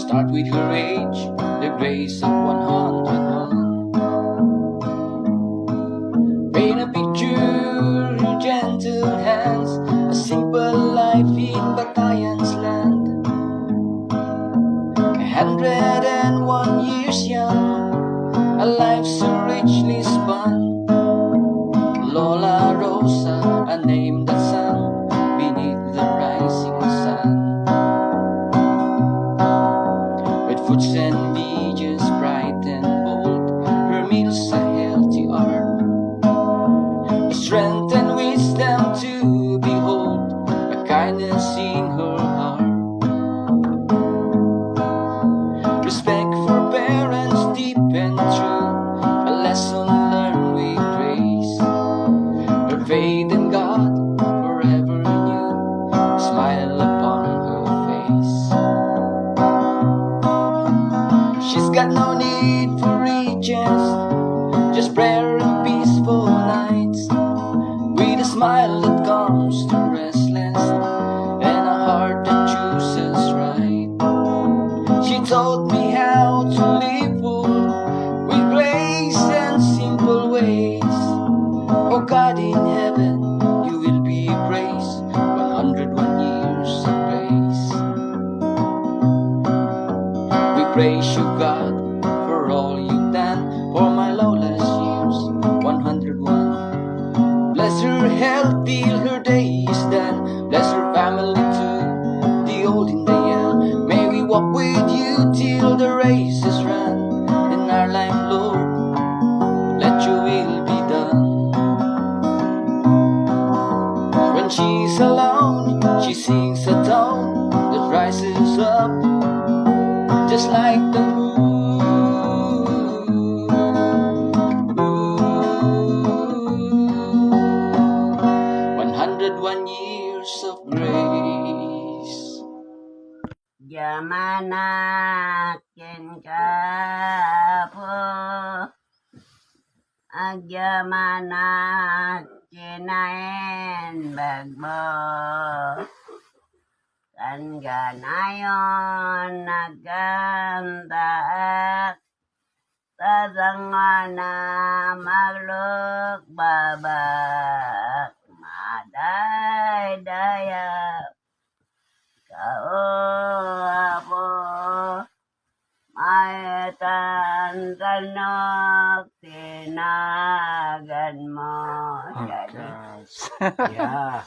Start with her age, the grace of 101. Paint a picture, her gentle hands, a simple life in Batayan's land. 101 years young, a life so richly spun. Lola Rosa, a name that sang beneath the rising sun. With foods and beaches bright and bold, her meals a healthy art, a strength and wisdom to behold, a kindness in her heart. Respect for parents deep and true, a lesson learned with grace. Her faith in God forever new, a smile upon her face. She's got no need for riches, just prayer and peaceful nights, with a smile that calms the restless and a heart that chooses right. She taught me how to live full, with grace and simple ways. Oh God in heaven, you will be praised, 101 years of grace. We praise you, God, for all you've done for my lawless years, 101. Bless her health till her day is done. Bless her family too, the old and the young. May we walk with you till the race is run. In our life, Lord, let your will be done. When she's alone, she sings a tone that rises up just like the moon. 101 years of grace. Yamanakin kapo Agyamanakin bagbo Kan ganayon nagandaak Tadangana magluk babak Maday-daya Kauapo May tantanok tinagan mo. Oh, Yeah.